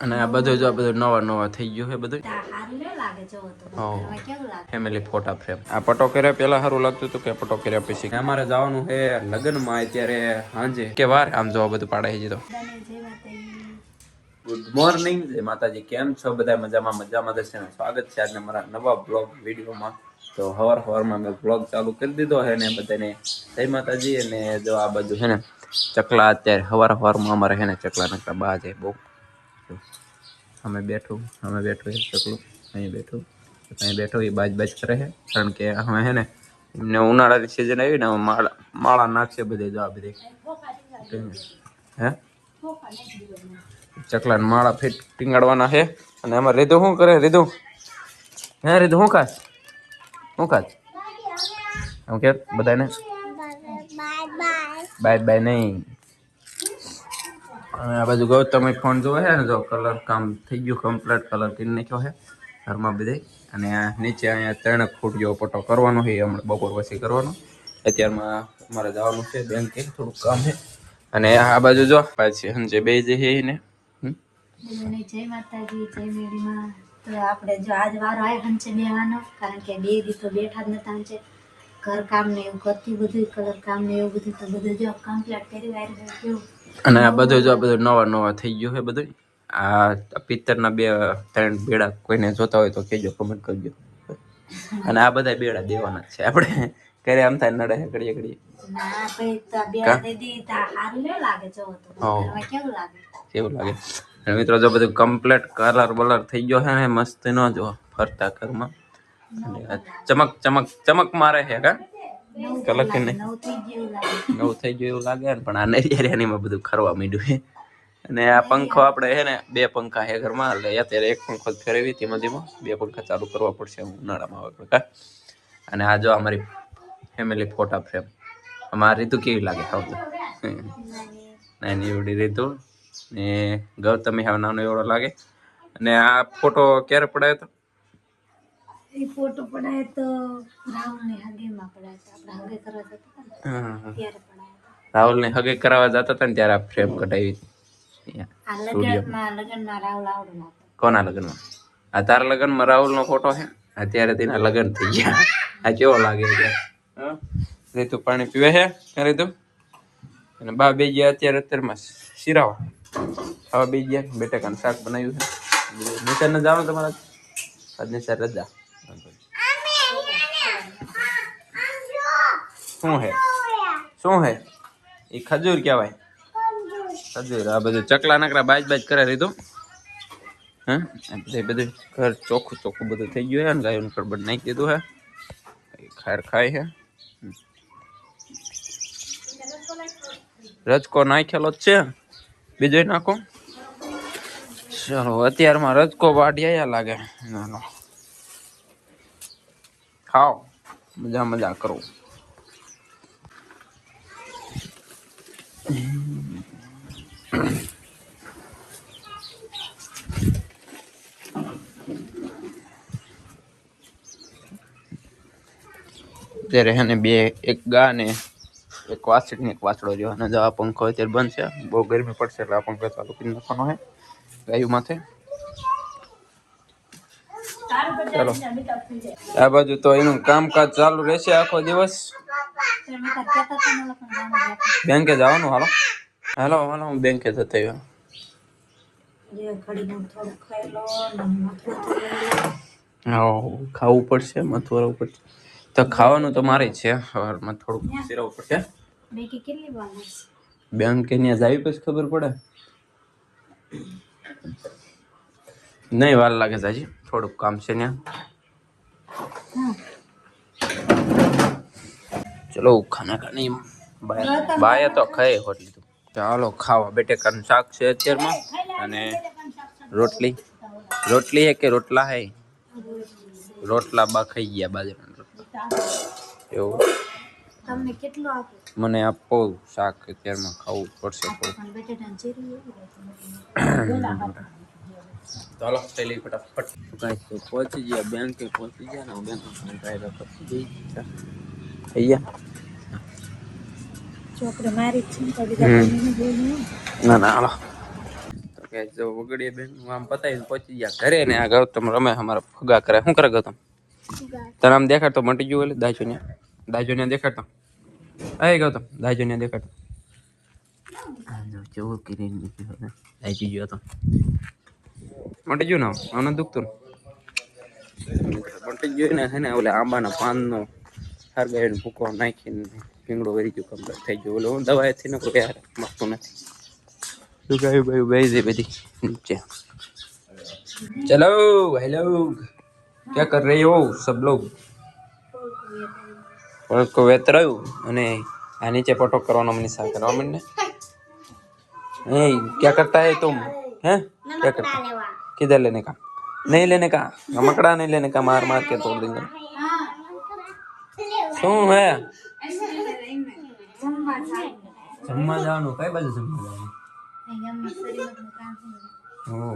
અને આ બધું જો બધું નવા થઈ ગયું છે બધું. ફેમિલી ફોટા ફ્રેમ. આ પટો કર્યા પેલા સારું લાગતું હતું કે પટો કર્યા પછી. અમારે જવાનું છે લગ્નમાં અત્યારે સાંજે કે વાર આમ જોવા બધું પાડે છે તો. ગુડ મોર્નિંગ જય માતાજી. કેમ છો બધા? મજામાં છે. સ્વાગત છે આજના મારા નવા બ્લોગ વિડીયોમાં. તો સવારમાં મેં બ્લોગ ચાલુ કરી દીધો છે ને બધાને જય માતાજી. અને જો આ બધું છે ને ચકલા અત્યારે સવારમાં અમારે છે ને ચકલા નકલા બા છે બહુ. અમે બેઠું ચકલું અહીં બેઠું એ બાજ કરે છે કારણ કે અમે છે ને એમને ઉનાળાની સિઝન આવી ને માળા નાખશે બધે જો આ બધે હે ચકલાને માળા ફીટ ટીંગાડવાના છે. અને આમાં રીધું શું કરે? રીધું શું ખાસ એમ કે બધાને બાય નહીં. આ બાજુ ગૌતમ ફોન જોવે છે ને જો કલર કામ થઈ ગયું કમ્પ્લીટ કલર કરી નાખ્યો છે ઘરમાં બધે. અને નીચે અહીંયા 3 ફૂટ જેવો પટ્ટો કરવાનો છે હમણાં બપોર પછી કરવાનો. અત્યારમાં અમારે જવાનું છે બેંકે થોડુંક કામ છે. અને આ બાજુ જો પાછી સમજે બે જે છે ને જય માતાજી જય મેળીમાં. તો આપણે જો આજ વારો આવ્યો હંચે બેવાનો કારણ કે 2 દિવસ તો બેઠા જ નતા હંચે. ઘર કામ ને એવું કરતી બધું કલર કામ ને એવું બધું તો બધું જો કમ્પ્લીટ કરી વાળી કેવું. અને આ બધું જો બધું નવા થઈ ગયું છે બધું. આ પિત્તરના 2-3 બેડા કોઈને જોતા હોય તો કહેજો, કમેન્ટ કરજો. અને આ બધા બેડા દેવાના છે આપણે ઘરે આમ થાય નડે ઘડીએ ના ભાઈ તો બેડા દે દી તા હારું ન લાગે જો તો ઘરમાં કેવું લાગે અને મિત્રો જો બધું કમ્પ્લીટ કલર બલર થઈ ગયો છે ને મસ્ત નો જો ફરતા ઘરમાં ચમક મારે છે કા કલર કે નહીં નવું થઈ ગયું એવું લાગે ને. પણ આ નરિયાની બધું ખરવા માંડ્યું છે. અને આ પંખો આપણે છે ને 2 પંખા છે ઘરમાં એટલે અત્યારે 1 પંખો જ ફેરવી ધીમે 2 પંખા ચાલુ કરવા પડશે ઉનાળામાં આવે કા. અને આ જો અમારી ફેમિલી ફોટા ફ્રેમ. અમારી રીતુ કેવી લાગે ખાવ નાની એવડી રીતુ ને ગૌતમ હવે નાનો એવડો લાગે. અને આ ફોટો ક્યારે પડાયો હતો? એ ફોટો પડાય તો રાહુલની હગેમાં પડાય તો આપણે હગે કરવા જતા હતા ને ત્યારે પડાય. રાહુલને હગે કરાવવા જતા હતા ને ત્યારે આ ફ્રેમ કઢાવી હતી. આ લગનમાં રાહુલ આવડો લાગે. કોના લગ્નમાં? આ તારા લગ્નમાં રાહુલનો ફોટો છે. અત્યારે તેના લગ્ન થઈ ગયા. આ કેવો લાગે છે? રીતુ પાણી પીવે છે રીતુ. અને બા બે ગયા અત્યારમાં શિરાવા ખાવા બે ગયા. બટેકાનું શાક બનાવ્યું છે. નિશાળ ને જવાનું તમારા આજ નિશાળ રજા. શું હે એ ખજૂર કહેવાય. ખજૂર. આ બધું ચકલા નકરા બાજ કરે રીધું. બધું ઘર ચોખ્ખું બધું થઈ ગયું છે ને ગાયોનું ખડબડ નાખી દીધું છે. ખાર ખાય છે. રજકો નાખેલો જ છે. બીજો નાખો. ચલો અત્યારમાં રજકો વાઢિયા લાગે. ખાઓ મજા કરો. અત્યારે હે ને એક ગા ને એક વાછડી ને એક વાછડો રહ્યો. અને આ પંખો અત્યારે બંધ છે. બહુ ગરમી પડશે એટલે આ પંખો ચાલુ કરી નાખવાનો છે ગાયું માથે. ચાલો આ બાજુ તો એનું કામકાજ ચાલુ રહેશે આખો દિવસ. બેંકે જવાનું. હાલો હું બેંકે જતો આવ્યો. ખાવું પડશે મથુરાવું પડશે તો ખાવાનું તો મારે છે. સવારમાં થોડુંક સિરાવું પડશે. બેંકે ત્યાં જાવી પછી ખબર પડે. નહીં વાર લાગે સાજી થોડુંક કામ છે ત્યાં. ચલો ખાના ખાની બાય તો ખાઈ હોટ લીધું. ચાલો ખાવા બટેકાનું શાક છે અત્યારમાં. અને રોટલી હે કે રોટલા હે? રોટલા બા ખાઈ ગયા બાજરાના રોટલા. એવું તમને કેટલું આપો? મને આપો શાક અત્યારમાં ખાવું પડશે. ચાલો પેલી ફટાફટ પહોંચી ગયા બેંકે. પહોંચી ગયા ને બેંક થઈ ગયા. ચોકડે મારી ના હાલો કે જો વગડીએ બેન આમ પતાવીને પહોંચી ગયા ઘરે ને આ ગૌતમ રમે અમારા ફગા કરે શું કરે ગૌતમ તારે આમ દેખાડતો મટી ગયું એટલે દાજો ને દેખાડતો એ ગૌતમ દાજો ને દેખાડતો કેવો કરીને દાજી ગયો હતો મટી ગયું ને આને દુખતું મટી ગયું ને છે ને ઓલે આંબાના પાનનો હરગાઈને ભૂકો નાખીને ભીંગડો વરી ગયો કમ્પ્લીટ થઈ ગયો ઓલો દવાઈથી ને કોઈ યાર મળતું નથી ગાયું બાયું બે જાય બધી નીચે ચલો હેલો क्या कर रहे हो सब लोग को वेतराયું અને આ નીચે પટો કરવાનો મને સા કરવા મને ए क्या करता है तुम हैं क्या करता किधर लेने का नहीं लेने का मकड़ा नहीं लेने का मार मार के तोड़ देंगे શું હે જમવા જવાનું કઈ બાજુ જમવા જવાનું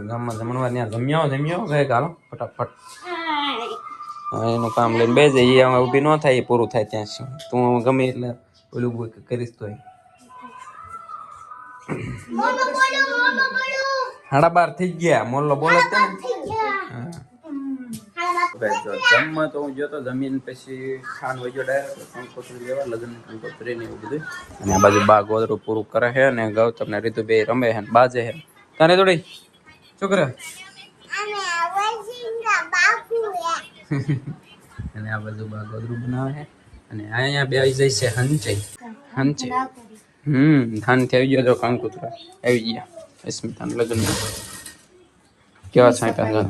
ગામમાં જમણવાર ત્યાં જમ્યો ગયે કાલો ફટાફટ એનું કામ લઈને બે જઈએ ઊભી ન થાય એ પૂરું થાય ત્યાં સુધી તું ગમે એટલે ઓલું કરીશ તો 12:30 થઈ ગયા મોલ્લો બોલે છે ને જમવા તો હું જોતો જમીન પછી ખાન વજો ડાયરેક્ટ કંકોત્રી લેવા લગ્ન કંકોત્રી ને એવું બધું અને આ બાજુ બા ગોદરું પૂરું કરે છે અને ગૌતમ ને રીતુ બે રમે છે બાજે છે તને થોડી શું કરે અને આ બાજુ બા ગોદરું બનાવે છે અને અહીંયા બે આવી જાય છે હંચે ધાન થી આવી ગયો તો કંકોત્રા આવી ગયા અસ્મિતા લગ્ન કેવા છાંટા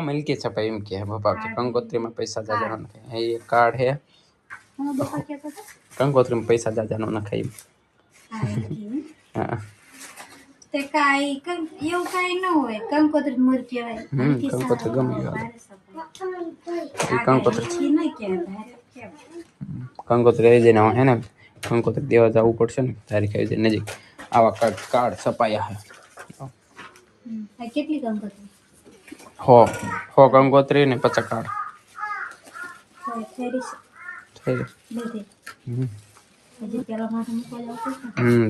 हल्की छपाई एम के बापा के कंकोत्री में पैसा ज्यादा न खाई ये कार्ड है कंकोत्री में पैसा ज्यादा न खाई हां ते काई એવું કાઈ ન હોય કંકોત્રી મોર કહેવાય કંકોત્રી ગમે કંકોત્રી નહીં કહેવાય કંકોત્રી જેના હે ને કંકોત્રી દેવા જવું પડશે ને તારીખ આવી જાય નજીક આવા કાર્ડ છપાયા હે કેટલી કંકોત્રી હો કંકોત્રી ને 50 કાર્ડ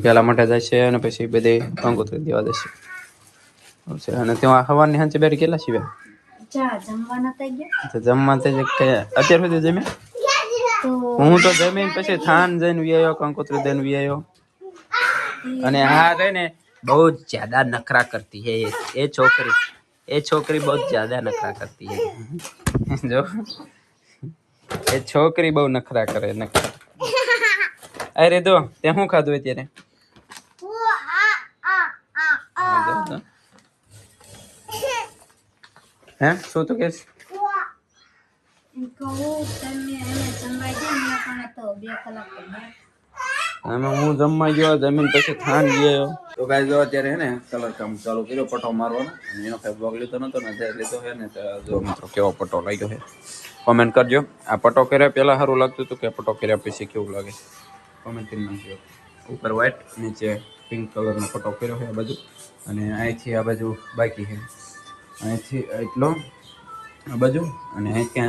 પેલા માટે જાય છે અને પછી બધે કંકોત્રી દેવા જશે અને ત્યાં હવાની હાંચે બેરી કેટલા છે જમવા તે અત્યાર સુધી જમ્યા હું તો જમીન પછી થાન જઈને વ્યાયો કંકોત્રી દઈને વ્યાયો અને હા રે ને बहुत ज्यादा नखरा करती है ये छोकरी बहुत ज्यादा नखरा करती है जो ये छोकरी बहुत नखरा करे नखरा अरे दो ते હું ખાધું અત્યારે હે શું તો કેસ હું જમવા ગયો જમીન પછી થાન ગયો તો ગાય જો અત્યારે હે ને કલર કામ ચાલુ કર્યો પટો મારવાનો અને એનો કઈ બ્લોગ લીધો નતો ને જે લીધો છે ને જો મિત્રો કેવો પટો લાગ્યો છે કોમેન્ટ કરજો આ પટો કર્યા પહેલા સારું લાગતું હતું કે પટો કર્યા પછી કેવું લાગે કોમેન્ટ કરી નાખજો ઉપર વ્હાઈટ નીચે પિંક કલરનો પટો કર્યો છે આ બાજુ અને અહીંથી આ બાજુ બાકી છે અહીંથી એટલો આ બાજુ અને અહીંથી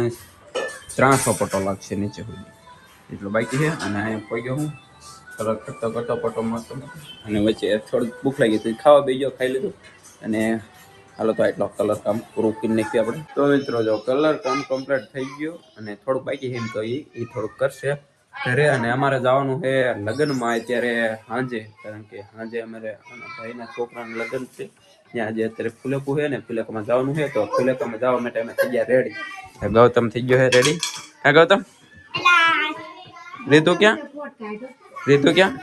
300 પટો લાગશે નીચે સુધી એટલો બાકી છે અને અહીંયા કોઈ ગયો હું કલર કરતો પટો મસ્ત અને વચ્ચે થોડું ભૂખ લાગી તો ખાવા બેસી ગયો ખાઈ લીધું અને હાલો તો એટલો કલર કામ પૂરું કરી નાખ્યું આપણે તો મિત્રો જો કલર કામ કમ્પ્લીટ થઈ ગયું અને થોડુંક બાકી છે એમ તો એ થોડુંક કરશે ઘરે અને અમારે જવાનું છે લગ્નમાં અત્યારે સાંજે કારણ કે સાંજે અમારે ભાઈના છોકરાના લગ્ન છે ત્યાં આજે અત્યારે ફુલેકું છે ને ફુલેકામાં જવાનું છે તો ફુલેકામાં જવા માટે અમે થઈ ગયા રેડી ગૌતમ થઈ ગયો છે રેડી હા ગૌતમ રીતુ ક્યાં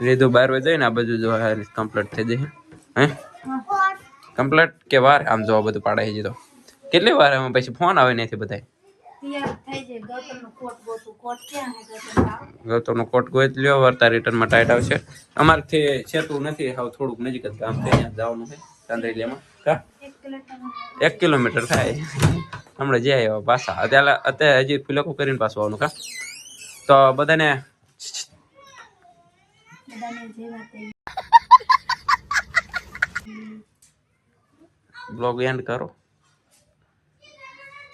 રીતુ 12 વાગે ને આ બધું જો કમ્પ્લીટ થઈ જાય હે કમ્પ્લીટ કે વાર આમ જો બધું પાડાઈ જતો કેટલી વાર એમાં પછી ફોન આવે નથી બધાય ગૌતમનો કોટ ગોત લ્યો વર્તા રિટર્નમાં ટાઈટ આવશે અમારથી છેતું નથી હાવ થોડુંક નજીક જ ગામ છે ત્યાં જવાનું છે ચાંદરેલિયામાં કા 1 કિલોમીટર થાય હમણાં જે આવ્યા પાછા અત્યારે હજી ફુલેકું કરીને પાછું આવવાનું કા તો બધાને બ્લોગ એન્ડ કરો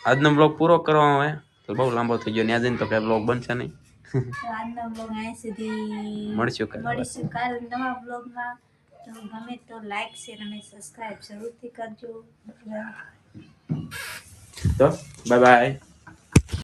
આજનો બ્લોગ પૂરો કરવાનો હોય તો બહુ લાંબો થઈ ગયો ત્યાં જઈને તો કઈ બ્લોગ બનશે નહીં તો આજનો બ્લોગ અહીં સુધી મળશું કાલે. મળીશું કાલે નવા બ્લોગમાં. તો ગમે તો લાઈક શેર અને સબસ્ક્રાઇબ જરૂરથી કરજો. તો બાય બાય.